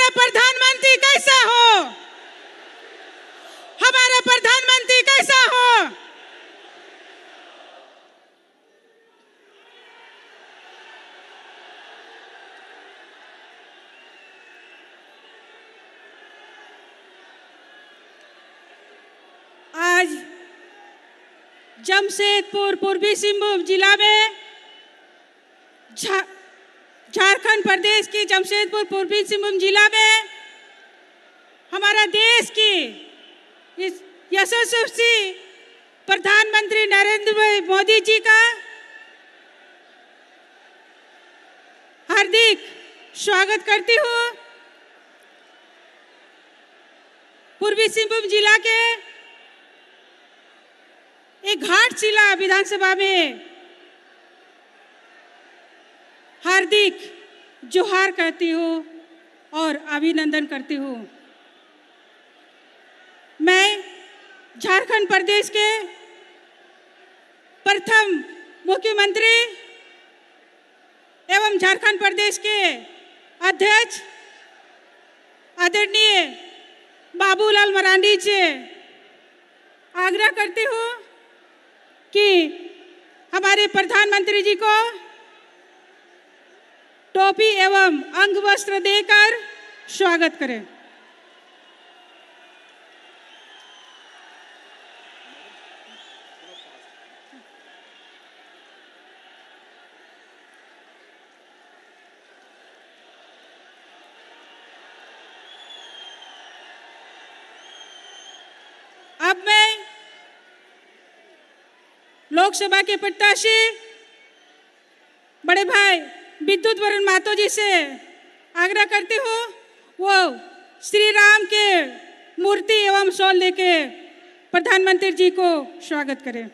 हमारा प्रधानमंत्री कैसा हो? हमारा प्रधानमंत्री कैसा हो? आज जमशेदपुर पूर्वी सिंहभूम जिला में झारखंड प्रदेश की जमशेदपुर पूर्वी सिंहभूम जिला में हमारा देश की इस यशस्वी प्रधानमंत्री नरेंद्र भाई मोदी जी का हार्दिक स्वागत करती हूँ। पूर्वी सिंहभूम जिला के एक घाटशिला विधानसभा में हार्दिक जोहार करती हूँ और अभिनंदन करती हूँ। मैं झारखंड प्रदेश के प्रथम मुख्यमंत्री एवं झारखंड प्रदेश के अध्यक्ष आदरणीय बाबूलाल मरांडी से आग्रह करती हूँ कि हमारे प्रधानमंत्री जी को टोपी एवं अंग वस्त्र देकर स्वागत करें। अब मैं लोकसभा के प्रत्याशी बड़े भाई विद्युत वरुण महतो जी से आग्रह करती हूँ वो श्री राम के मूर्ति एवं शॉल लेके प्रधानमंत्री जी को स्वागत करें।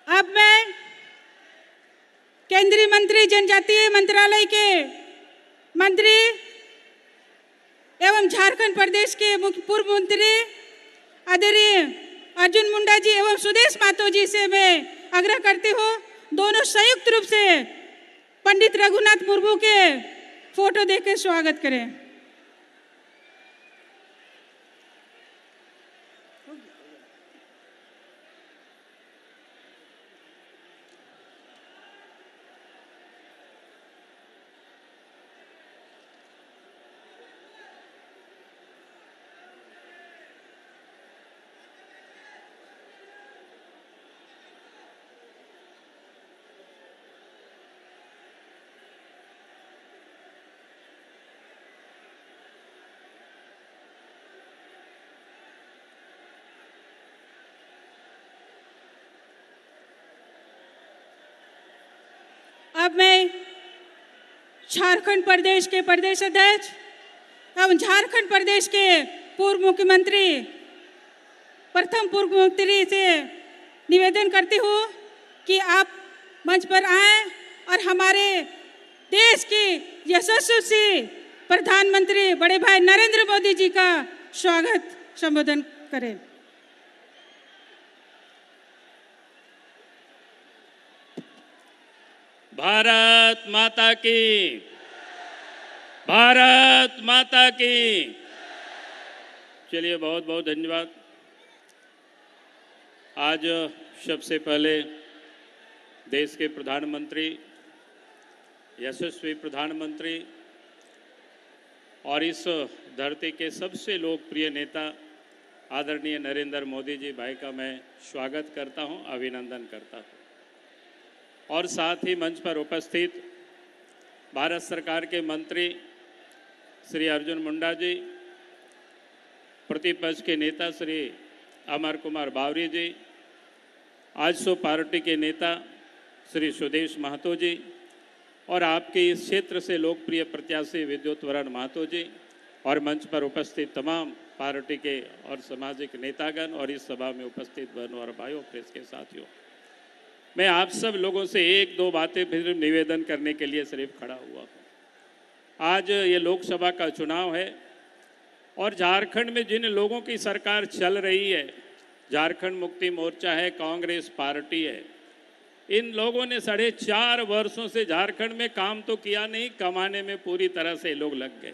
अब मैं केंद्रीय मंत्री जनजातीय मंत्रालय के मंत्री एवं झारखंड प्रदेश के पूर्व मंत्री आदरणीय अर्जुन मुंडा जी एवं सुदेश महतो जी से मैं आग्रह करती हूँ दोनों संयुक्त रूप से पंडित रघुनाथ मुर्मू के फोटो देकर स्वागत करें। अब मैं झारखंड प्रदेश के प्रदेश अध्यक्ष एवं झारखंड प्रदेश के पूर्व मुख्यमंत्री प्रथम पूर्व मुख्यमंत्री से निवेदन करती हूँ कि आप मंच पर आएं और हमारे देश की यशस्वी प्रधानमंत्री बड़े भाई नरेंद्र मोदी जी का स्वागत संबोधन करें। भारत माता की, भारत माता की। चलिए बहुत बहुत धन्यवाद। आज सबसे पहले देश के प्रधानमंत्री, यशस्वी प्रधानमंत्री और इस धरती के सबसे लोकप्रिय नेता आदरणीय नरेंद्र मोदी जी भाई का मैं स्वागत करता हूं, अभिनंदन करता हूं। और साथ ही मंच पर उपस्थित भारत सरकार के मंत्री श्री अर्जुन मुंडा जी, प्रतिपक्ष के नेता श्री अमर कुमार बावरी जी, आजसू पार्टी के नेता श्री सुदेश महतो जी और आपके इस क्षेत्र से लोकप्रिय प्रत्याशी विद्युत वरुण महतो जी और मंच पर उपस्थित तमाम पार्टी के और सामाजिक नेतागण और इस सभा में उपस्थित बहनों और भाइयों, प्रेस के साथियों, मैं आप सब लोगों से एक दो बातें फिर निवेदन करने के लिए सिर्फ खड़ा हुआ हूँ। आज ये लोकसभा का चुनाव है और झारखंड में जिन लोगों की सरकार चल रही है झारखंड मुक्ति मोर्चा है, कांग्रेस पार्टी है। इन लोगों ने 4.5 वर्षों से झारखंड में काम तो किया नहीं, कमाने में पूरी तरह से लोग लग गए।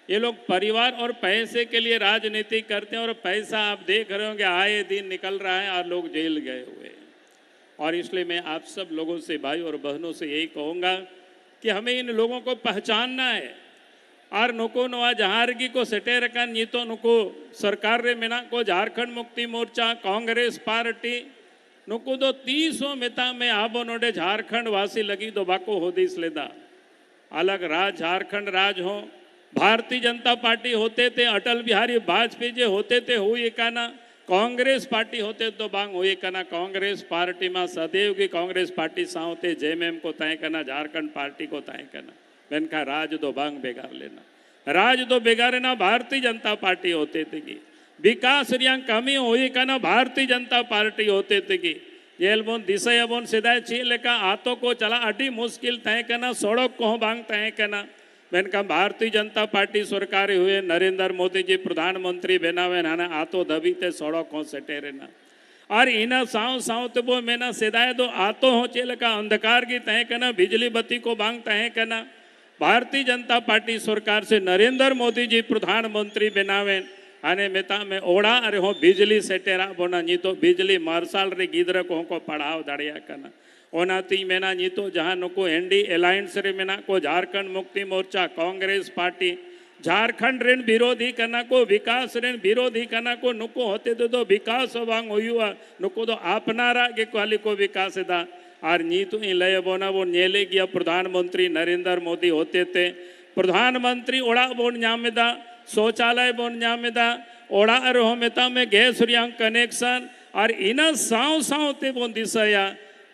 ये लोग परिवार और पैसे के लिए राजनीति करते हैं और पैसा आप देख रहे होंगे आए दिन निकल रहा है और लोग जेल गए हुए हैं। और इसलिए मैं आप सब लोगों से, भाई और बहनों से यही कहूँगा कि हमें इन लोगों को पहचानना है। और नुको नवा जहारगी को सेटे रखा नहीं तो नुको सरकार रे मेना को झारखंड मुक्ति मोर्चा कांग्रेस पार्टी नुको दो 300 मेता में आबो नोडे झारखंड वासी लगी दो बाको होदीस लेदा अलग राज झारखंड राज हो। भारतीय जनता पार्टी होते थे, अटल बिहारी वाजपेयी जी होते थे हुई काना, कांग्रेस पार्टी होते तो बांग हुई काना। कांग्रेस पार्टी में सदैव की कांग्रेस पार्टी सावते जेएमएम को तय करना, झारखंड पार्टी को तय करना। मैंने कहा राज दो बांग बेगार लेना, राज दो बेगारे ना भारतीय जनता पार्टी होते थे कि विकास रियांग कमी हुई काना भारतीय जनता पार्टी होते थे कि जेल बोन दिशा बोन सीधा ची लेका आतो को चला अटी मुश्किल तय करना, सड़क को बांग तय करना। मैंने कहा भारतीय जनता पार्टी सरकार हुए, नरेंद्र मोदी जी प्रधानमंत्री बनावे ना आतो दबी ते सड़क को सेटे रहना। और इना साव साव तो वो मैंने सीधा दो आतो हो चेल का अंधकार की तय करना, बिजली बत्ती को बांग तय करना। भारतीय जनता पार्टी सरकार से नरेंद्र मोदी जी प्रधानमंत्री बनावे आने मेता में ओड़ा अरे हो बिजली सेटेरा बोना नहीं तो बिजली मार्शाल रे गिदर को पढ़ाव दाड़िया करना। ओनाती मेना नहीं तो जहाँ नुको एनडी अलायंस रे मेना को झारखंड मुक्ति मोर्चा कांग्रेस पार्टी झारखंड ऋण विरोधी करना को विकास ऋण विरोधी करना को नुको होते तो विकास वांग हुआ नुको तो आपनारा के क्वाली को विकास दा। और नी तो लय बोना वो नेले गया प्रधानमंत्री नरेंद्र मोदी होते थे, प्रधानमंत्री ओड़ा बोन न्यामेदा, शौचालय बोन न्यामेदा, ओड़ा अरो मेता में गैस रियांग कनेक्शन। और इना साव साव ते बोन दिसाया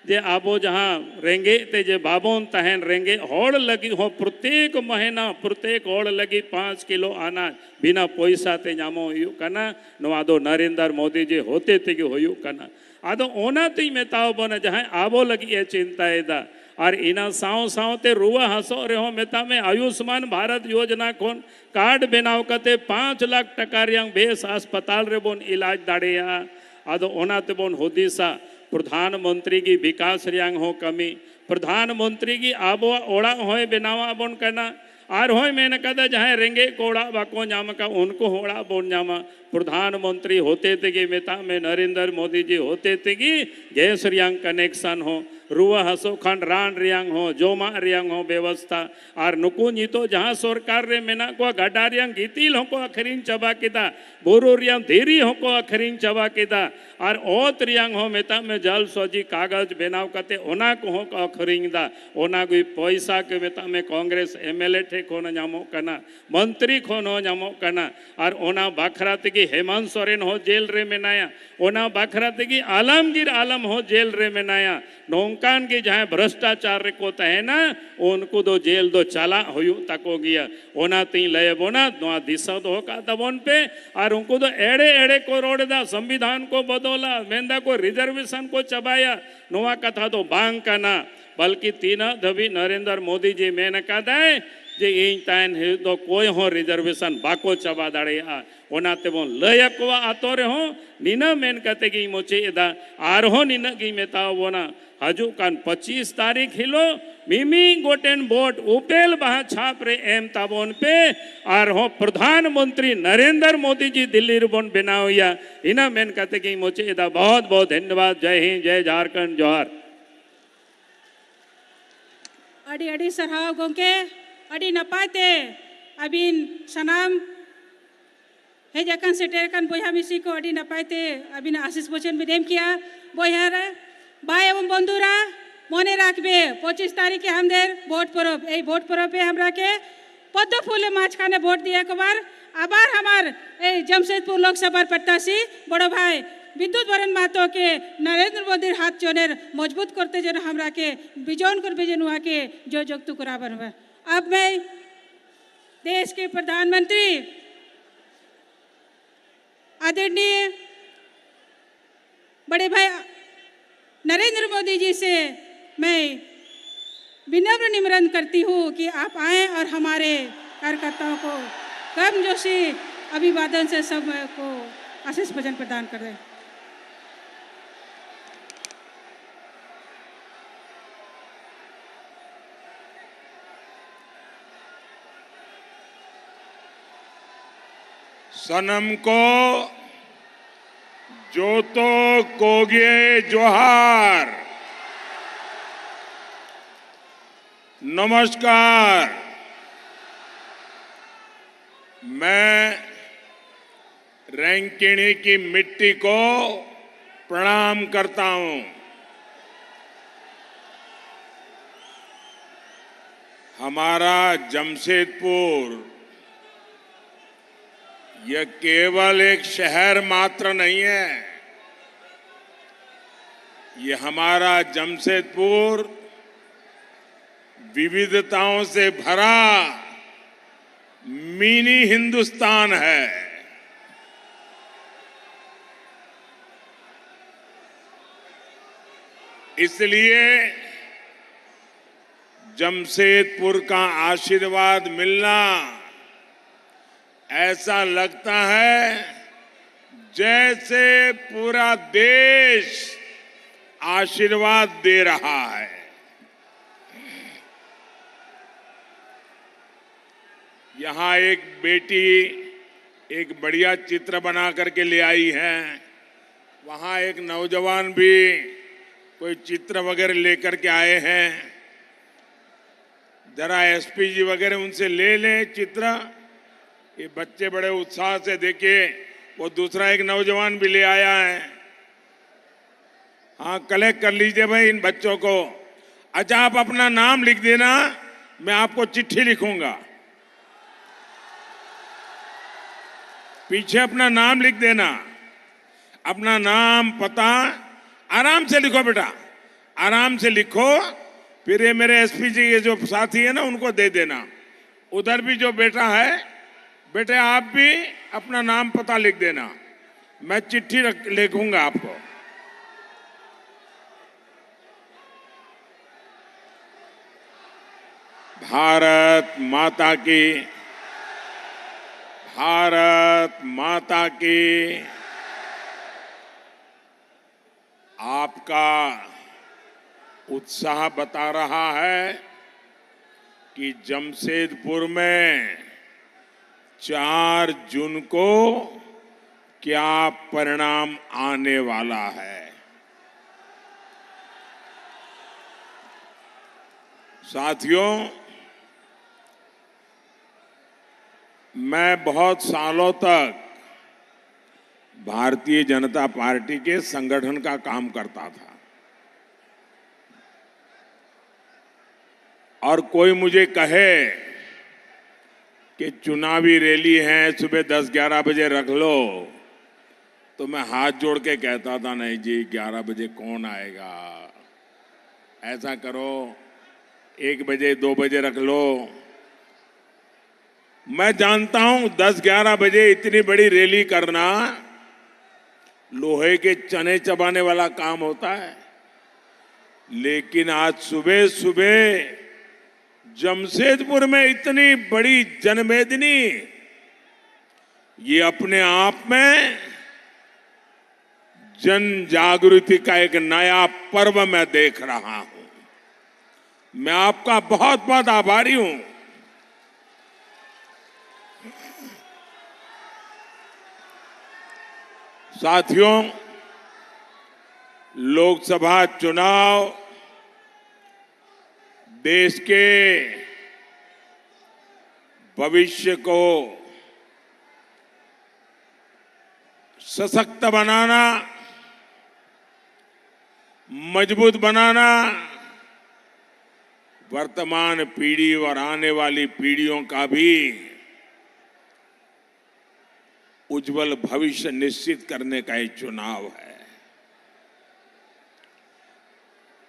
जे आबो जहाँ रेंगे ते जे बाबोन तहन रेंगे होड़ लगी हो प्रत्येक महीना प्रत्येक होड़ लगी 5 किलो अनाज बिना पैसा ते जामो हुयू कना नवादो नरेंद्र मोदी जी होते थे कि हुयू कना आदो ओना ती मेताओ बोना जहाँ आबो लगी है चिंता एदा। और इना साव साव ते रुआ हसो रे हो मेता में आयुष्मान भारत योजना खोन कार्ड बनाव कते 5 लाख टका रियांग बेस अस्पताल रे बोन इलाज दाड़ेया। आदो ओना ते बोन होदीसा प्रधानमंत्री की विकास रियांग हो कमी, प्रधानमंत्री की आबो ओड़ा होए बनावा बोन करना। आर होए मैंने कहा जहाँ रेंगे कोड़ा बाको जामा का उनको होड़ा बोन जामा। प्रधानमंत्री होते थे कि मेता में नरेंद्र मोदी जी होते थे कि गैस रियांग कनेक्शन हो, रुआ हसो खंड रान रियांग हो, जोमा रियांग हो व्यवस्था। और नुकुंजी तो जहाँ सरकार रे मेना को गड्ढा रियांग गीतिल हो को अखरीन चबा किदा, बोरो रियांग धीरी हो को अखरीन चबा किदा। और ओत रियांग हो मेता में जल सोजी कागज बनाव कते ओना को हो अखरीन दा। ओना कोई पैसा के मेता में कांग्रेस एमएलए थे को नामो कना, मंत्री को नामो कना। और ओना बाखरा ते हेमंत सोरेन हो जेल रे मेनाया, ओना बाखरा ते आलमगीर आलम हो जेल रे मेनाया। नौकान की जहाँ भ्रष्टाचार को है ना उनको दो जेल दो चला हुयू तको गया। ओना ती लय बोना नवा दिशा दो का दबोन पे। और उनको तो एड़े एड़े को रोड दा, संविधान को बदोला, मेंदा को रिजर्वेशन को चबाया। नवा कथा तो बांग का ना बल्कि तीना दबी नरेंद्र मोदी जी मैंने कहा है जे इन तान तो कोई हो रिजर्वेशन बाको चबा दाड़े आ ओना ते बोन लयकवा आतो रे हो नीना मेन कते की मोचे एदा आर हो नीना की मेता बोना हजू कान 25 तारीख हिलो मिमी गोटेन बोट उपेल बहा छाप रे एम ताबोन पे। आर हो प्रधानमंत्री नरेंद्र मोदी जी दिल्ली रुबोन बनावया इना मेन कते की मोचे एदा। बहुत बहुत धन्यवाद। जय हिंद, जय झारखंड, जोहार। अड़ी अड़ी सरहाव गोंके अड़ी नपाते अबिन सनाम हे जकन सेटेरकन बोया मिसी को अड़ी नपाते अबिन आशीष वचन भी देम किया बोयार भाई एवं बंधुरा मने राखबे 25 तारीख के हमदेर भोट परब ए भोट परब पे हमरा के पद्म फूले माछखाने भोट दिया के बार आबार हमार ए जमशेदपुर लोकसभा प्रत्याशी बड़ो भाई विद्युत वरण महतो के नरेंद्र मोदी हाथ जोनेर मजबूत करते जन हमरा के बिजोन कर बिजन हुआ के जो जोगतु कराबर हुआ। अब मैं देश के प्रधानमंत्री आदरणीय बड़े भाई नरेंद्र मोदी जी से मैं विनम्र निमंत्रण करती हूँ कि आप आएं और हमारे कार्यकर्ताओं को गर्मजोशी अभिवादन से सब को आशीष भजन प्रदान कर दें। सनम को जोतो कोगे जोहार। नमस्कार। मैं रैंकिणी की मिट्टी को प्रणाम करता हूं। हमारा जमशेदपुर यह केवल एक शहर मात्र नहीं है। यह हमारा जमशेदपुर विविधताओं से भरा मिनी हिंदुस्तान है। इसलिए जमशेदपुर का आशीर्वाद मिलना ऐसा लगता है जैसे पूरा देश आशीर्वाद दे रहा है। यहां एक बेटी एक बढ़िया चित्र बना करके ले आई है। वहां एक नौजवान भी कोई चित्र वगैरह लेकर के आए हैं। जरा एसपी जी वगैरह उनसे ले लें चित्र। ये बच्चे बड़े उत्साह से देखिए, वो दूसरा एक नौजवान भी ले आया है। हाँ, कलेक्ट कर लीजिए भाई इन बच्चों को। अच्छा, आप अपना नाम लिख देना, मैं आपको चिट्ठी लिखूंगा। पीछे अपना नाम लिख देना, अपना नाम पता आराम से लिखो बेटा, आराम से लिखो। फिर ये मेरे एसपी जी ये जो साथी है ना, उनको दे देना। उधर भी जो बेटा है, बेटे आप भी अपना नाम पता लिख देना, मैं चिट्ठी लिखूंगा आपको। भारत माता की, भारत माता की। आपका उत्साह बता रहा है कि जमशेदपुर में 4 जून को क्या परिणाम आने वाला है। साथियों, मैं बहुत सालों तक भारतीय जनता पार्टी के संगठन का काम करता था और कोई मुझे कहे कि चुनावी रैली है, सुबह 10-11 बजे रख लो, तो मैं हाथ जोड़ के कहता था नहीं जी, 11 बजे कौन आएगा, ऐसा करो 1 बजे 2 बजे रख लो। मैं जानता हूं 10-11 बजे इतनी बड़ी रैली करना लोहे के चने चबाने वाला काम होता है। लेकिन आज सुबह सुबह जमशेदपुर में इतनी बड़ी जनमेदिनी, ये अपने आप में जन जागृति का एक नया पर्व मैं देख रहा हूं। मैं आपका बहुत बहुत आभारी हूं। साथियों, लोकसभा चुनाव देश के भविष्य को सशक्त बनाना, मजबूत बनाना, वर्तमान पीढ़ी और आने वाली पीढ़ियों का भी उज्जवल भविष्य निश्चित करने का ये चुनाव है।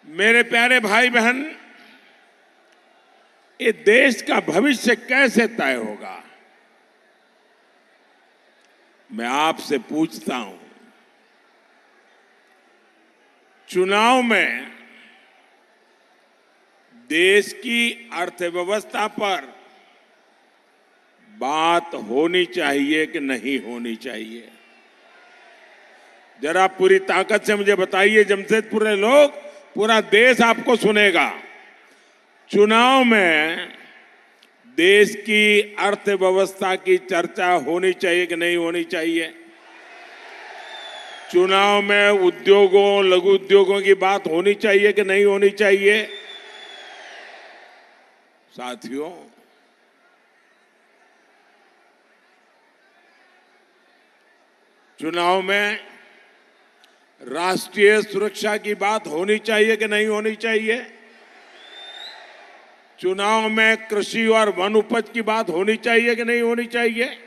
मेरे प्यारे भाई बहन, ये देश का भविष्य कैसे तय होगा? मैं आपसे पूछता हूं। चुनाव में देश की अर्थव्यवस्था पर बात होनी चाहिए कि नहीं होनी चाहिए? जरा पूरी ताकत से मुझे बताइए। जमशेदपुर के लोग, पूरा देश आपको सुनेगा। चुनाव में देश की अर्थव्यवस्था की चर्चा होनी चाहिए कि नहीं होनी चाहिए? चुनाव में उद्योगों, लघु उद्योगों की बात होनी चाहिए कि नहीं होनी चाहिए? साथियों, चुनाव में राष्ट्रीय सुरक्षा की बात होनी चाहिए कि नहीं होनी चाहिए? चुनाव में कृषि और वन उपज की बात होनी चाहिए कि नहीं होनी चाहिए?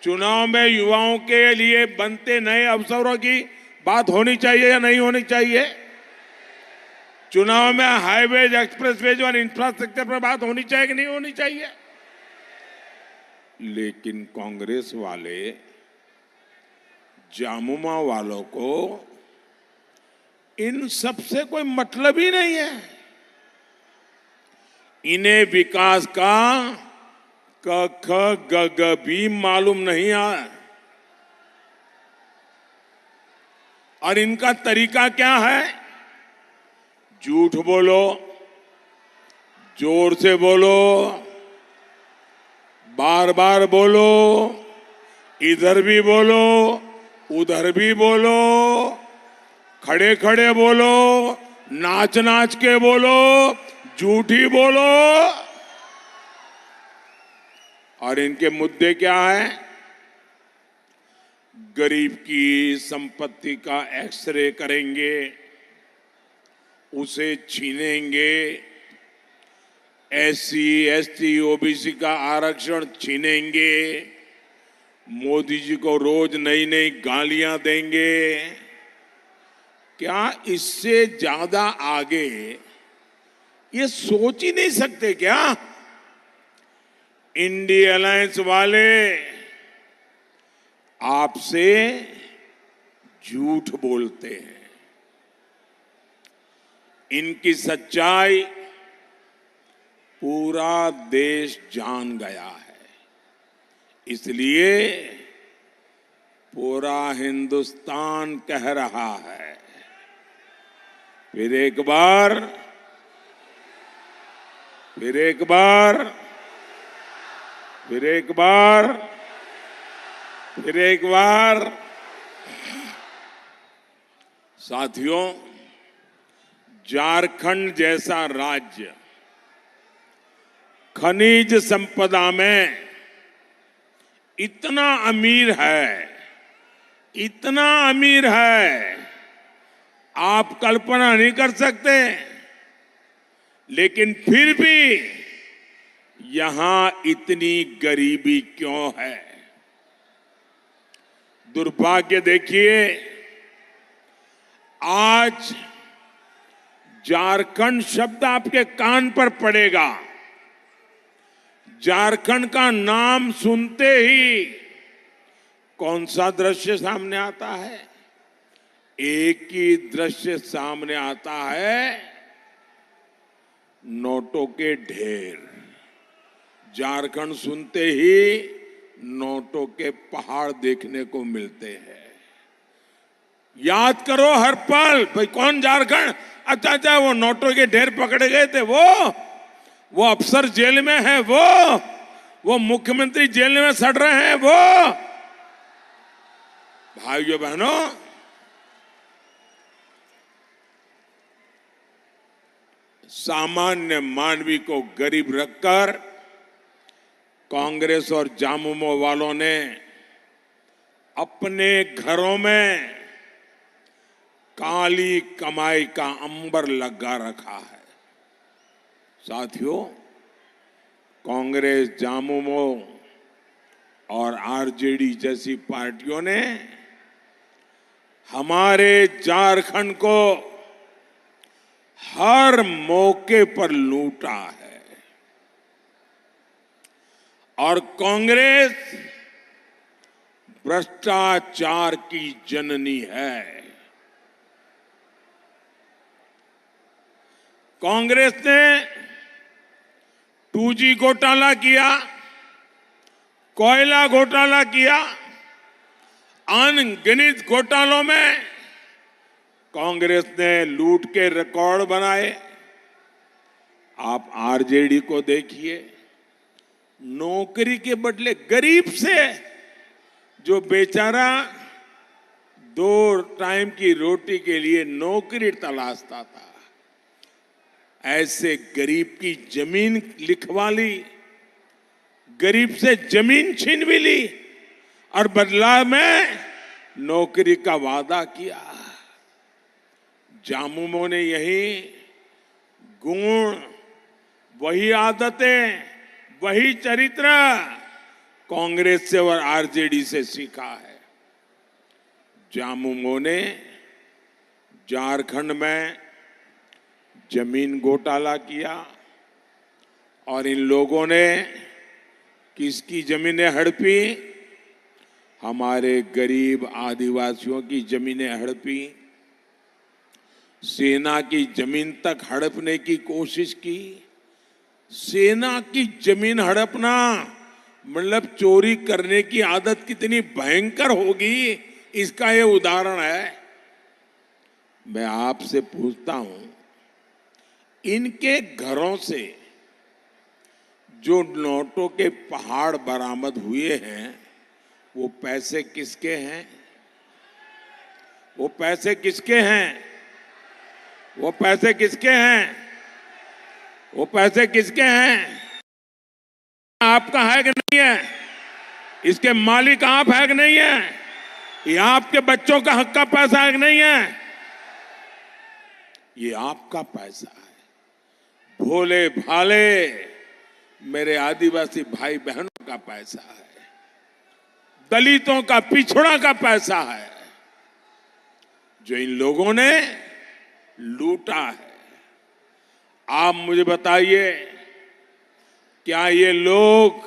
चुनाव में युवाओं के लिए बनते नए अवसरों की बात होनी चाहिए या नहीं होनी चाहिए? चुनाव में हाईवेज, एक्सप्रेसवेज और इंफ्रास्ट्रक्चर पर बात होनी चाहिए कि नहीं होनी चाहिए? लेकिन कांग्रेस वाले, जामुमा वालों को इन सब से कोई मतलब ही नहीं है। इन्हें विकास का क ख ग ग भी मालूम नहीं है। और इनका तरीका क्या है? झूठ बोलो, जोर से बोलो, बार बार बोलो, इधर भी बोलो, उधर भी बोलो, खड़े खड़े बोलो, नाच नाच के बोलो, झूठी बोलो। और इनके मुद्दे क्या है? गरीब की संपत्ति का एक्सरे करेंगे, उसे छीनेंगे, एससी, एसटी, ओबीसी का आरक्षण छीनेंगे, मोदी जी को रोज नई नई गालियां देंगे। क्या इससे ज्यादा आगे ये सोच ही नहीं सकते क्या? इंडिया अलायंस वाले आपसे झूठ बोलते हैं। इनकी सच्चाई पूरा देश जान गया है, इसलिए पूरा हिंदुस्तान कह रहा है, फिर एक बार, फिर एक बार, फिर एक बार, फिर एक बार। साथियों, झारखंड जैसा राज्य खनिज संपदा में इतना अमीर है, इतना अमीर है, आप कल्पना नहीं कर सकते। लेकिन फिर भी यहां इतनी गरीबी क्यों है? दुर्भाग्य देखिए, आज झारखंड शब्द आपके कान पर पड़ेगा, झारखंड का नाम सुनते ही कौन सा दृश्य सामने आता है? एक ही दृश्य सामने आता है, नोटों के ढेर। झारखंड सुनते ही नोटों के पहाड़ देखने को मिलते हैं। याद करो हर पल, भाई कौन झारखंड? अच्छा अच्छा, वो नोटों के ढेर पकड़े गए थे, वो अफसर जेल में है, वो मुख्यमंत्री जेल में सड़ रहे हैं, वो। भाइयों बहनों, सामान्य मानवी को गरीब रखकर कांग्रेस और जामुमो वालों ने अपने घरों में काली कमाई का अंबर लगा रखा है। साथियों, कांग्रेस, जामुमो और आरजेडी जैसी पार्टियों ने हमारे झारखंड को हर मौके पर लूटा है। और कांग्रेस भ्रष्टाचार की जननी है। कांग्रेस ने 2G घोटाला किया, कोयला घोटाला किया, अनगिनत घोटालों में कांग्रेस ने लूट के रिकॉर्ड बनाए। आप आरजेडी को देखिए, नौकरी के बदले गरीब से, जो बेचारा 2 टाइम की रोटी के लिए नौकरी तलाशता था, ऐसे गरीब की जमीन लिखवा ली, गरीब से जमीन छीन भी ली और बदला में नौकरी का वादा किया। जामुमो ने यही गुण, वही आदतें, वही चरित्र कांग्रेस से और आरजेडी से सीखा है। जामुमो ने झारखंड में जमीन घोटाला किया और इन लोगों ने किसकी जमीनें हड़पी? हमारे गरीब आदिवासियों की जमीनें हड़पी। सेना की जमीन तक हड़पने की कोशिश की। सेना की जमीन हड़पना मतलब चोरी करने की आदत कितनी भयंकर होगी, इसका ये उदाहरण है। मैं आपसे पूछता हूं, इनके घरों से जो नोटों के पहाड़ बरामद हुए हैं, वो पैसे किसके हैं? वो पैसे किसके हैं? वो पैसे किसके हैं? वो पैसे किसके हैं? आपका है कि नहीं है? इसके मालिक आप है कि नहीं है? ये आपके बच्चों का हक का पैसा है कि नहीं है? ये आपका पैसा है। भोले भाले मेरे आदिवासी भाई बहनों का पैसा है, दलितों का, पिछड़ा का पैसा है, जो इन लोगों ने लूटा है। आप मुझे बताइए, क्या ये लोग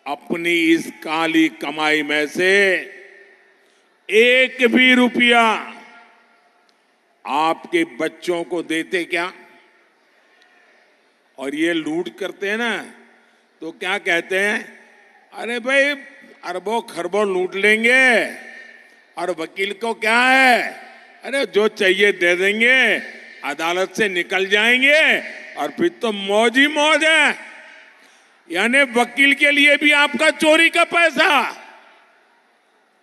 अपनी इस काली कमाई में से एक भी रुपया आपके बच्चों को देते क्या? और ये लूट करते हैं ना, तो क्या कहते हैं? अरे भाई, अरबों खरबों लूट लेंगे और वकील को क्या है, अरे जो चाहिए दे देंगे, अदालत से निकल जाएंगे और फिर तो मौज ही मौज है। यानी वकील के लिए भी आपका चोरी का पैसा,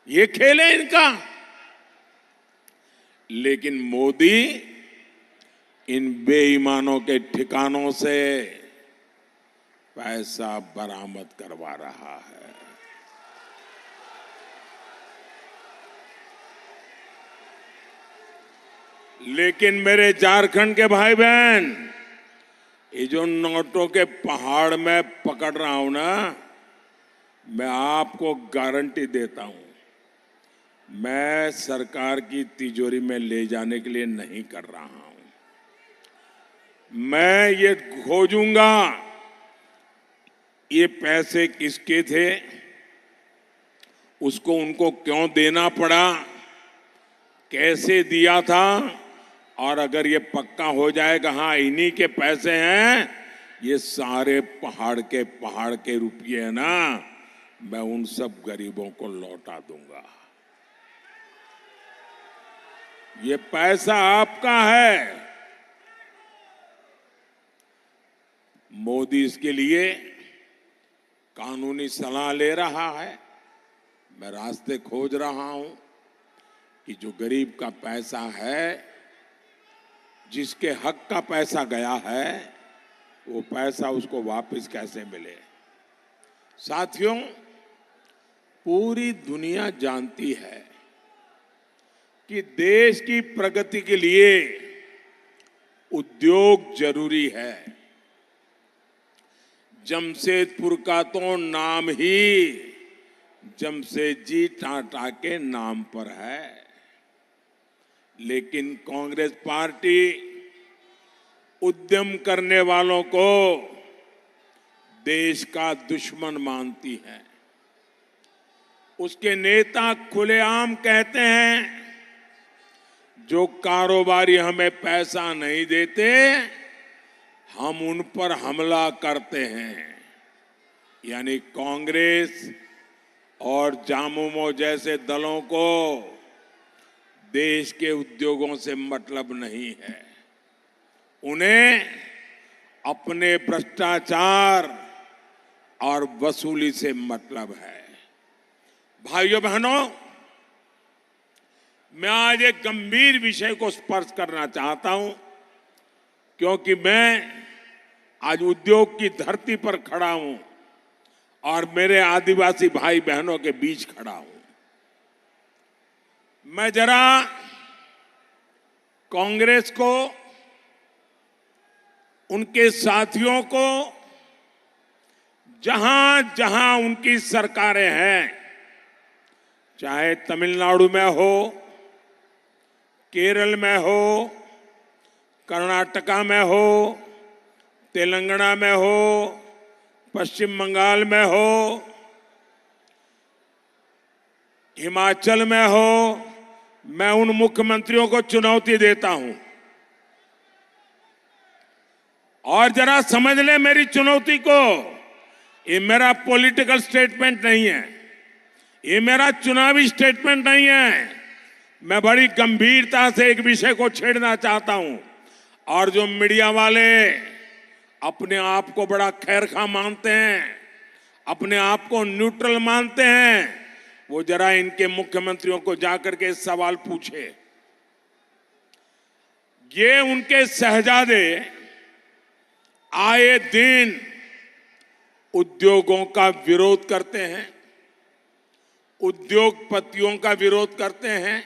ये खेल है इनका। लेकिन मोदी इन बेईमानों के ठिकानों से पैसा बरामद करवा रहा है। लेकिन मेरे झारखंड के भाई बहन, ये जो नोटों के पहाड़ में पकड़ रहा हूं ना, मैं आपको गारंटी देता हूं, मैं सरकार की तिजोरी में ले जाने के लिए नहीं कर रहा हूं। मैं ये खोजूंगा ये पैसे किसके थे, उसको उनको क्यों देना पड़ा, कैसे दिया था, और अगर ये पक्का हो जाएगा हाँ इन्हीं के पैसे हैं, ये सारे पहाड़ के रुपये है ना, मैं उन सब गरीबों को लौटा दूंगा। ये पैसा आपका है। मोदी इसके लिए कानूनी सलाह ले रहा है। मैं रास्ते खोज रहा हूं कि जो गरीब का पैसा है, जिसके हक का पैसा गया है, वो पैसा उसको वापस कैसे मिले। साथियों, पूरी दुनिया जानती है कि देश की प्रगति के लिए उद्योग जरूरी है। जमशेदपुर का तो नाम ही जमशेदजी टाटा के नाम पर है, लेकिन कांग्रेस पार्टी उद्यम करने वालों को देश का दुश्मन मानती है। उसके नेता खुलेआम कहते हैं, जो कारोबारी हमें पैसा नहीं देते, हम उन पर हमला करते हैं। यानी कांग्रेस और जामुमो जैसे दलों को देश के उद्योगों से मतलब नहीं है। उन्हें अपने भ्रष्टाचार और वसूली से मतलब है। भाइयों बहनों, मैं आज एक गंभीर विषय को स्पर्श करना चाहता हूं, क्योंकि मैं आज उद्योग की धरती पर खड़ा हूं और मेरे आदिवासी भाई बहनों के बीच खड़ा हूं। मैं जरा कांग्रेस को, उनके साथियों को, जहां जहां उनकी सरकारें हैं, चाहे तमिलनाडु में हो, केरल में हो, कर्नाटका में हो, तेलंगाना में हो, पश्चिम बंगाल में हो, हिमाचल में हो, मैं उन मुख्यमंत्रियों को चुनौती देता हूं और जरा समझ ले मेरी चुनौती को। ये मेरा पॉलिटिकल स्टेटमेंट नहीं है, ये मेरा चुनावी स्टेटमेंट नहीं है। मैं बड़ी गंभीरता से एक विषय को छेड़ना चाहता हूं और जो मीडिया वाले अपने आप को बड़ा खैरखा मानते हैं, अपने आप को न्यूट्रल मानते हैं, वो जरा इनके मुख्यमंत्रियों को जाकर के सवाल पूछे। ये उनके शहजादे आए दिन उद्योगों का विरोध करते हैं, उद्योगपतियों का विरोध करते हैं,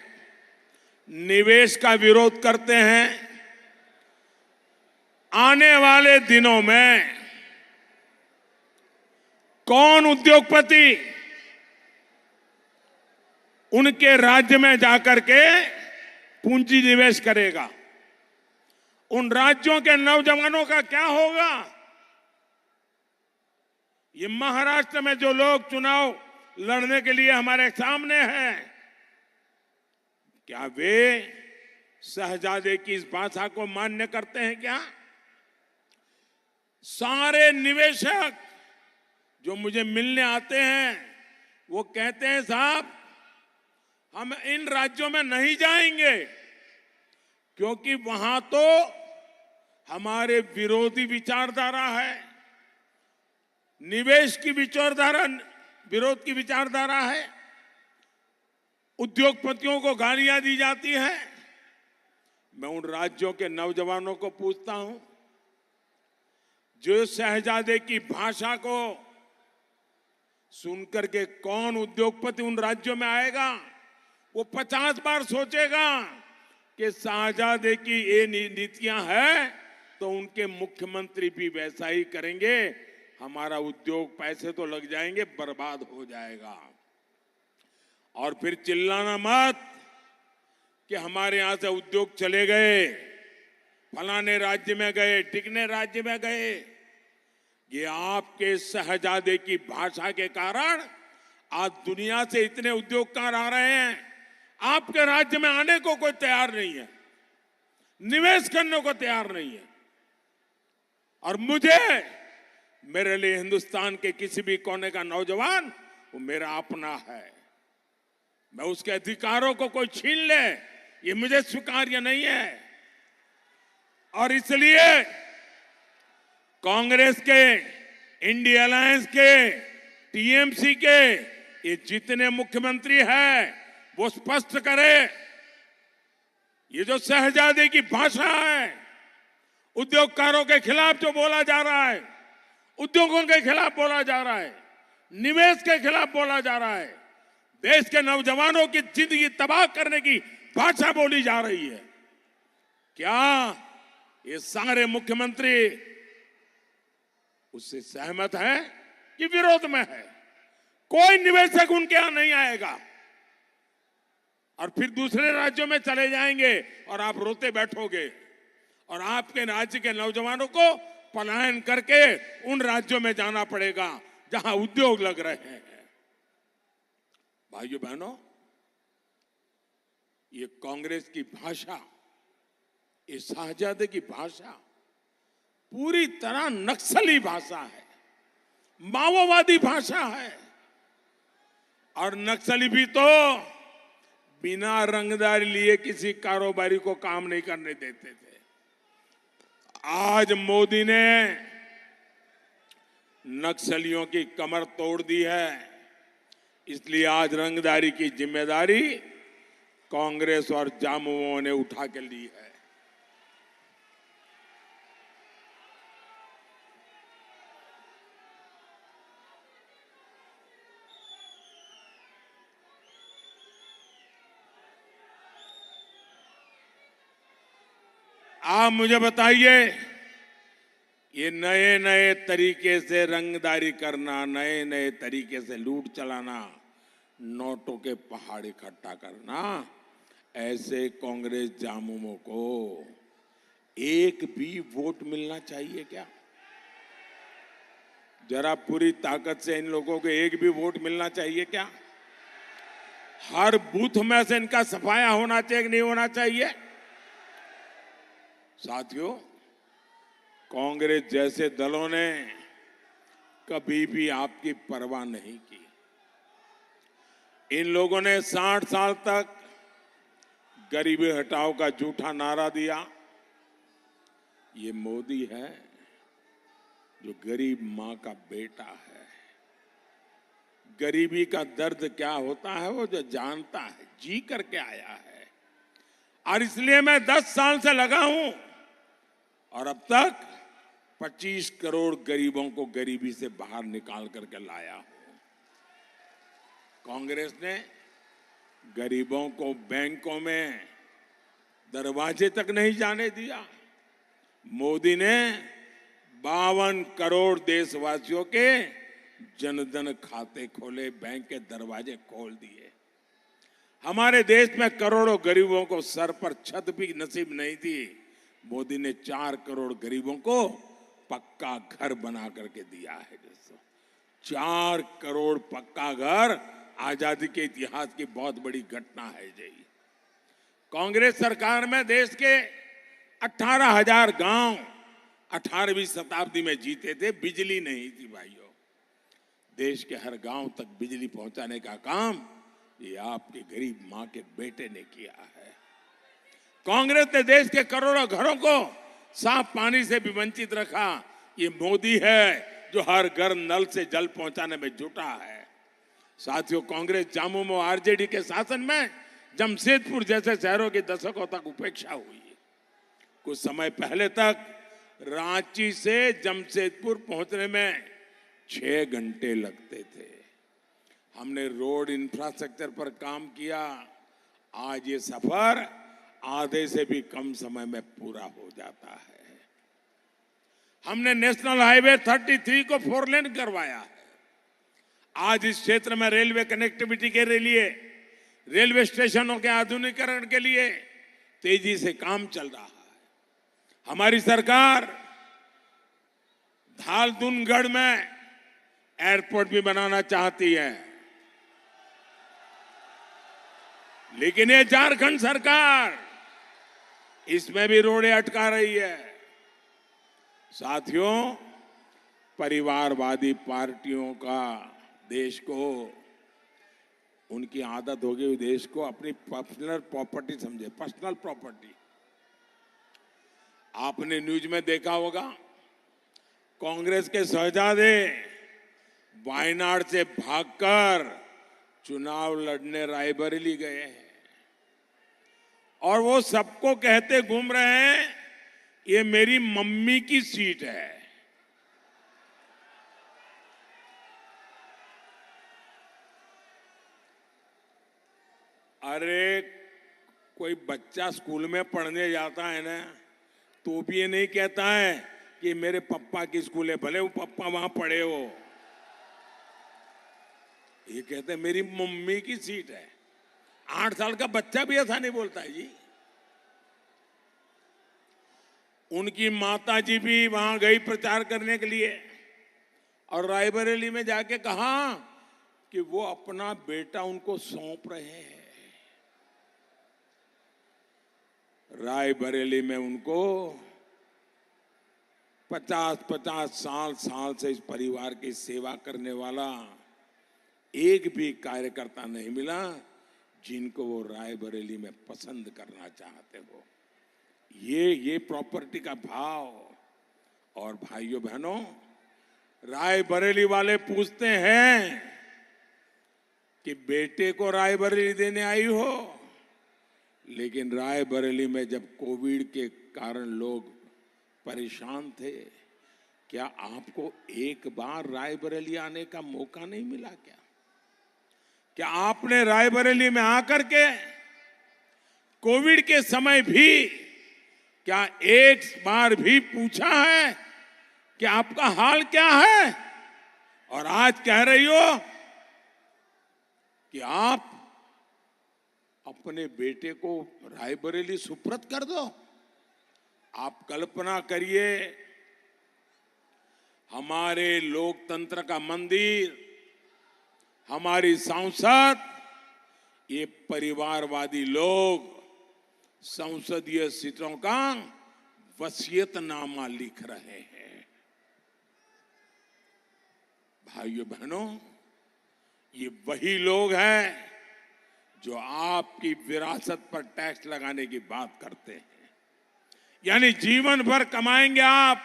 निवेश का विरोध करते हैं। आने वाले दिनों में कौन उद्योगपति उनके राज्य में जाकर के पूंजी निवेश करेगा? उन राज्यों के नौजवानों का क्या होगा? ये महाराष्ट्र में जो लोग चुनाव लड़ने के लिए हमारे सामने हैं, क्या वे शहजादे की इस भाषा को मान्य करते हैं क्या? सारे निवेशक जो मुझे मिलने आते हैं वो कहते हैं, साहब हम इन राज्यों में नहीं जाएंगे क्योंकि वहां तो हमारे विरोधी विचारधारा है, निवेश की विचारधारा, विरोध की विचारधारा है, उद्योगपतियों को गालियां दी जाती है। मैं उन राज्यों के नौजवानों को पूछता हूं, जो शहजादे की भाषा को सुनकर के कौन उद्योगपति उन राज्यों में आएगा? वो 50 बार सोचेगा कि शहजादे की ये नीतियां हैं तो उनके मुख्यमंत्री भी वैसा ही करेंगे, हमारा उद्योग, पैसे तो लग जाएंगे, बर्बाद हो जाएगा। और फिर चिल्लाना मत कि हमारे यहां से उद्योग चले गए, फलाने राज्य में गए, टिकने राज्य में गए। ये आपके शहजादे की भाषा के कारण आज दुनिया से इतने उद्योगकार आ रहे हैं, आपके राज्य में आने को कोई तैयार नहीं है, निवेश करने को तैयार नहीं है। और मुझे, मेरे लिए हिंदुस्तान के किसी भी कोने का नौजवान वो मेरा अपना है। मैं उसके अधिकारों को कोई छीन ले, ये मुझे स्वीकार्य नहीं है। और इसलिए कांग्रेस के, इंडिया अलायंस के, टीएमसी के ये जितने मुख्यमंत्री हैं वो स्पष्ट करे, ये जो शहजादे की भाषा है, उद्योगकारों के खिलाफ जो बोला जा रहा है, उद्योगों के खिलाफ बोला जा रहा है, निवेश के खिलाफ बोला जा रहा है, देश के नौजवानों की जिंदगी तबाह करने की भाषा बोली जा रही है, क्या ये सारे मुख्यमंत्री उससे सहमत है कि विरोध में है? कोई निवेशक उनके यहां नहीं आएगा और फिर दूसरे राज्यों में चले जाएंगे और आप रोते बैठोगे और आपके राज्य के नौजवानों को पलायन करके उन राज्यों में जाना पड़ेगा जहां उद्योग लग रहे हैं। भाइयों बहनों, ये कांग्रेस की भाषा, ये शहजादे की भाषा पूरी तरह नक्सली भाषा है, माओवादी भाषा है। और नक्सली भी तो बिना रंगदारी लिए किसी कारोबारी को काम नहीं करने देते थे। आज मोदी ने नक्सलियों की कमर तोड़ दी है। इसलिए आज रंगदारी की जिम्मेदारी कांग्रेस और जामुओं ने उठा के ली है। आप मुझे बताइए, ये नए नए तरीके से रंगदारी करना, नए नए तरीके से लूट चलाना, नोटों के पहाड़ इकट्ठा करना, ऐसे कांग्रेस जामुमों को एक भी वोट मिलना चाहिए क्या? जरा पूरी ताकत से इन लोगों को एक भी वोट मिलना चाहिए क्या? हर बूथ में से इनका सफाया होना चाहिए कि नहीं होना चाहिए? साथियों, कांग्रेस जैसे दलों ने कभी भी आपकी परवाह नहीं की। इन लोगों ने 60 साल तक गरीबी हटाओ का झूठा नारा दिया। ये मोदी है जो गरीब मां का बेटा है। गरीबी का दर्द क्या होता है वो जो जानता है, जी करके आया है। और इसलिए मैं 10 साल से लगा हूं और अब तक 25 करोड़ गरीबों को गरीबी से बाहर निकाल करके लाया हूं। कांग्रेस ने गरीबों को बैंकों में दरवाजे तक नहीं जाने दिया। मोदी ने 52 करोड़ देशवासियों के जनधन खाते खोले, बैंक के दरवाजे खोल दिए। हमारे देश में करोड़ों गरीबों को सर पर छत भी नसीब नहीं थी। मोदी ने 4 करोड़ गरीबों को पक्का घर बना करके दिया है। दोस्तों, 4 करोड़ पक्का घर आजादी के इतिहास की बहुत बड़ी घटना है जी। कांग्रेस सरकार में देश के 18,000 गांव 18वीं शताब्दी में जीते थे। बिजली नहीं थी भाइयों। देश के हर गांव तक बिजली पहुंचाने का काम ये आपके गरीब मां के बेटे ने किया है। कांग्रेस ने देश के करोड़ों घरों को साफ पानी से भी वंचित रखा। ये मोदी है जो हर घर नल से जल पहुंचाने में जुटा है। साथियों, कांग्रेस जामुमो आरजेडी के शासन में जमशेदपुर जैसे शहरों की दशकों तक उपेक्षा हुई। कुछ समय पहले तक रांची से जमशेदपुर पहुंचने में 6 घंटे लगते थे। हमने रोड इंफ्रास्ट्रक्चर पर काम किया। आज ये सफर आधे से भी कम समय में पूरा हो जाता है। हमने नेशनल हाईवे 33 को 4 लेन करवाया है। आज इस क्षेत्र में रेलवे कनेक्टिविटी के लिए, रेलवे स्टेशनों के आधुनिकीकरण के लिए तेजी से काम चल रहा है। हमारी सरकार धालदुनगढ़ में एयरपोर्ट भी बनाना चाहती है, लेकिन ये झारखंड सरकार इसमें भी रोड़े अटका रही है। साथियों, परिवारवादी पार्टियों का देश को, उनकी आदत हो गई देश को अपनी पर्सनल प्रॉपर्टी समझे, पर्सनल प्रॉपर्टी। आपने न्यूज में देखा होगा, कांग्रेस के शहजादे वायनाड से भागकर चुनाव लड़ने रायबरेली गए हैं और वो सबको कहते घूम रहे हैं ये मेरी मम्मी की सीट है। अरे कोई बच्चा स्कूल में पढ़ने जाता है ना, तो भी ये नहीं कहता है कि मेरे पापा की स्कूल है, भले वो पापा वहां पढ़े हो। ये कहते हैं मेरी मम्मी की सीट है। 8 साल का बच्चा भी ऐसा नहीं बोलता है जी। उनकी माता जी भी वहां गई प्रचार करने के लिए और रायबरेली में जाके कहा कि वो अपना बेटा उनको सौंप रहे हैं। रायबरेली में उनको 50-50 साल से इस परिवार की सेवा करने वाला एक भी कार्यकर्ता नहीं मिला जिनको वो रायबरेली में पसंद करना चाहते हो। ये प्रॉपर्टी का भाव। और भाइयों बहनों, रायबरेली वाले पूछते हैं कि बेटे को रायबरेली देने आई हो, लेकिन रायबरेली में जब कोविड के कारण लोग परेशान थे, क्या आपको एक बार रायबरेली आने का मौका नहीं मिला क्या? क्या आपने रायबरेली में आकर के कोविड के समय भी क्या एक बार भी पूछा है कि आपका हाल क्या है? और आज कह रही हो कि आप अपने बेटे को रायबरेली सुपुर्द कर दो। आप कल्पना करिए, हमारे लोकतंत्र का मंदिर, हमारी सांसद, ये परिवारवादी लोग संसदीय सीटों का वसीयतनामा लिख रहे हैं। भाइयों बहनों, ये वही लोग हैं जो आपकी विरासत पर टैक्स लगाने की बात करते हैं। यानी जीवन भर कमाएंगे आप,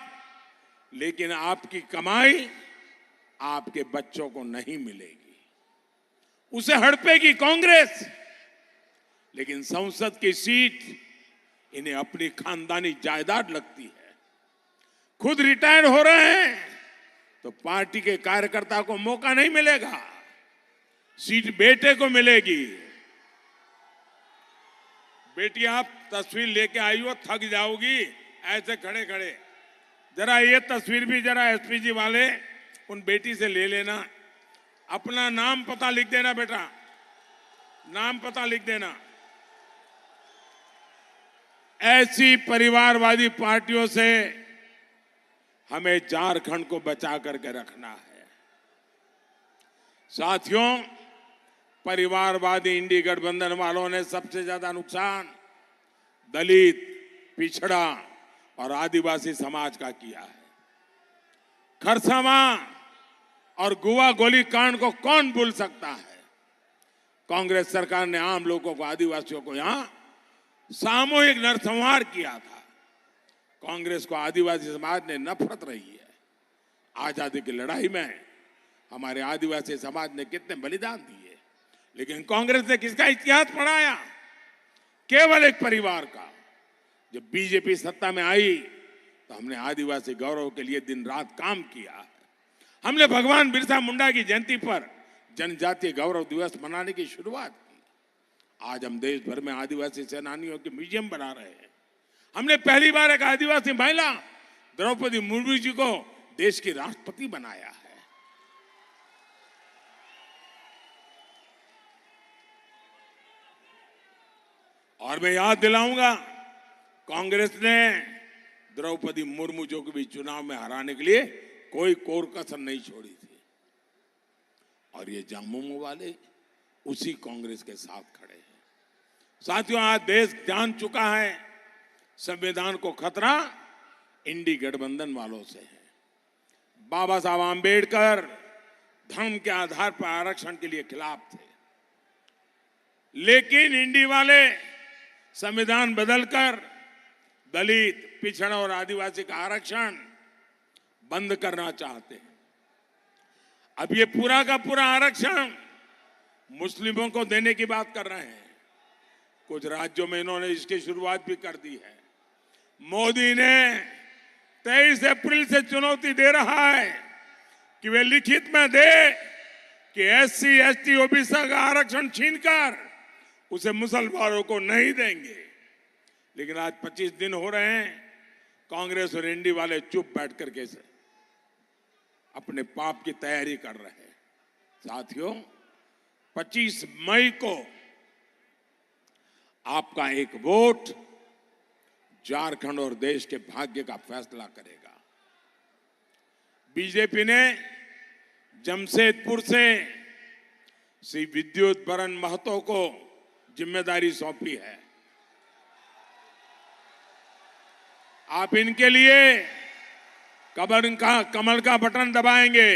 लेकिन आपकी कमाई आपके बच्चों को नहीं मिलेगी। उसे हड़पेगी कांग्रेस, लेकिन संसद की सीट इन्हें अपनी खानदानी जायदाद लगती है। खुद रिटायर हो रहे हैं तो पार्टी के कार्यकर्ता को मौका नहीं मिलेगा, सीट बेटे को मिलेगी। बेटी आप तस्वीर लेके आई हो, थक जाओगी ऐसे खड़े खड़े। जरा ये तस्वीर भी जरा एसपीजी वाले उन बेटी से ले लेना। अपना नाम पता लिख देना बेटा, नाम पता लिख देना। ऐसी परिवारवादी पार्टियों से हमें झारखंड को बचा करके रखना है। साथियों, परिवारवादी इंडी गठबंधन वालों ने सबसे ज्यादा नुकसान दलित, पिछड़ा और आदिवासी समाज का किया है। खरसावां और गुआ गोली कांड को कौन भूल सकता है? कांग्रेस सरकार ने आम लोगों को, आदिवासियों को यहां सामूहिक नरसंहार किया था। कांग्रेस को आदिवासी समाज ने नफरत रही है। आजादी की लड़ाई में हमारे आदिवासी समाज ने कितने बलिदान दिए, लेकिन कांग्रेस ने किसका इतिहास पढ़ाया? केवल एक परिवार का। जब बीजेपी सत्ता में आई तो हमने आदिवासी गौरव के लिए दिन रात काम किया। हमने भगवान बिरसा मुंडा की जयंती पर जनजातीय गौरव दिवस मनाने की शुरुआत की। आज हम देश भर में आदिवासी सेनानियों के म्यूजियम बना रहे हैं। हमने पहली बार एक आदिवासी महिला द्रौपदी मुर्मू जी को देश की राष्ट्रपति बनाया है। और मैं याद दिलाऊंगा, कांग्रेस ने द्रौपदी मुर्मू जी को भी चुनाव में हराने के लिए कोई कोर कसर नहीं छोड़ी थी। और ये झामुमो वाले उसी कांग्रेस के साथ खड़े हैं। साथियों, आज देश जान चुका है संविधान को खतरा इंडी गठबंधन वालों से है। बाबा साहब आंबेडकर धर्म के आधार पर आरक्षण के लिए खिलाफ थे, लेकिन इंडी वाले संविधान बदलकर दलित, पिछड़ा और आदिवासी का आरक्षण बंद करना चाहते हैं। अब ये पूरा का पूरा आरक्षण मुस्लिमों को देने की बात कर रहे हैं। कुछ राज्यों में इन्होंने इसकी शुरुआत भी कर दी है। मोदी ने 23 अप्रैल से चुनौती दे रहा है कि वे लिखित में दे कि एससी, एसटी, ओबीसी का आरक्षण छीनकर उसे मुसलमानों को नहीं देंगे। लेकिन आज 25 दिन हो रहे हैं, कांग्रेस और इंडी वाले चुप बैठ करके अपने पाप की तैयारी कर रहे हैं। साथियों, 25 मई को आपका एक वोट झारखंड और देश के भाग्य का फैसला करेगा। बीजेपी ने जमशेदपुर से श्री विद्युत बरन महतो को जिम्मेदारी सौंपी है। आप इनके लिए कमल का बटन दबाएंगे,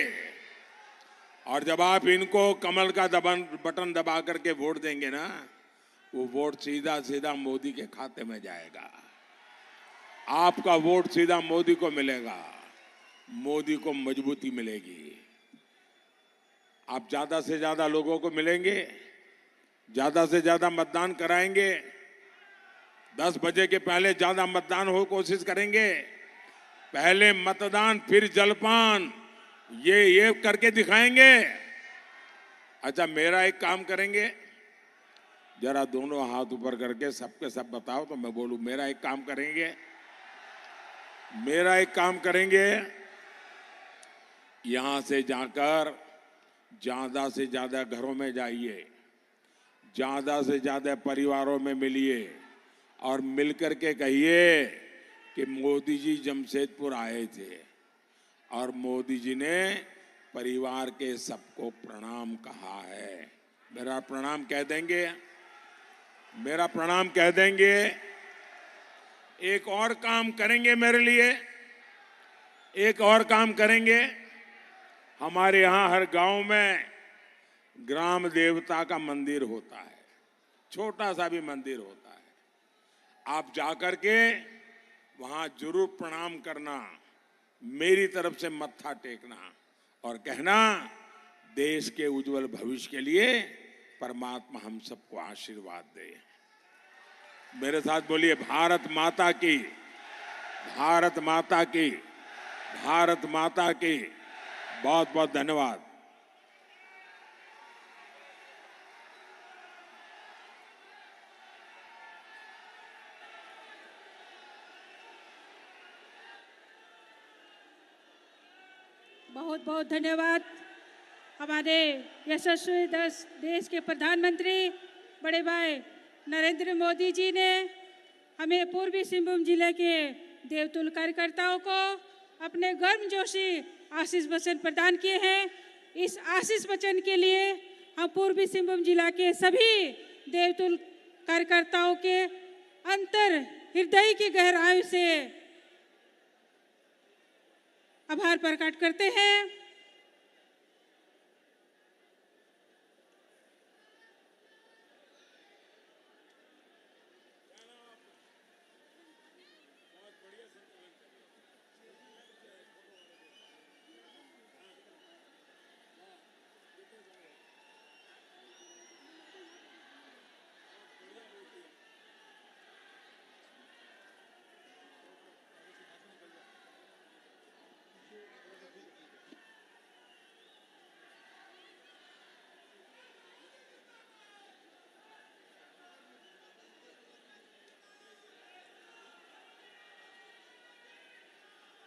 और जब आप इनको कमल का बटन दबा करके वोट देंगे ना, वो वोट सीधा सीधा मोदी के खाते में जाएगा। आपका वोट सीधा मोदी को मिलेगा। मोदी को मजबूती मिलेगी। आप ज्यादा से ज्यादा लोगों को मिलेंगे, ज्यादा से ज्यादा मतदान कराएंगे, 10 बजे के पहले ज्यादा मतदान हो कोशिश करेंगे, पहले मतदान फिर जलपान, ये करके दिखाएंगे। अच्छा, मेरा एक काम करेंगे, जरा दोनों हाथ ऊपर करके सबके सब बताओ तो मैं बोलूं। मेरा एक काम करेंगे, मेरा एक काम करेंगे, यहां से जाकर ज्यादा से ज्यादा घरों में जाइए, ज्यादा से ज्यादा परिवारों में मिलिए और मिलकर के कहिए कि मोदी जी जमशेदपुर आए थे और मोदी जी ने परिवार के सबको प्रणाम कहा है। मेरा प्रणाम कह देंगे, मेरा प्रणाम कह देंगे। एक और काम करेंगे मेरे लिए, एक और काम करेंगे। हमारे यहां हर गांव में ग्राम देवता का मंदिर होता है, छोटा सा भी मंदिर होता है। आप जाकर के वहां जरूर प्रणाम करना, मेरी तरफ से मत्था टेकना और कहना देश के उज्जवल भविष्य के लिए परमात्मा हम सबको आशीर्वाद दे। मेरे साथ बोलिए, भारत माता की, भारत माता की, भारत माता की। बहुत बहुत धन्यवाद। बहुत बहुत धन्यवाद हमारे यशस्वी देश के प्रधानमंत्री बड़े भाई नरेंद्र मोदी जी ने हमें पूर्वी सिंहभूम जिले के देवतुल्य कार्यकर्ताओं को अपने गर्मजोशी आशीष वचन प्रदान किए हैं। इस आशीष वचन के लिए हम पूर्वी सिंहभूम जिला के सभी देवतुल्य कार्यकर्ताओं के अंतर हृदय की गहराई से आभार प्रकट करते हैं।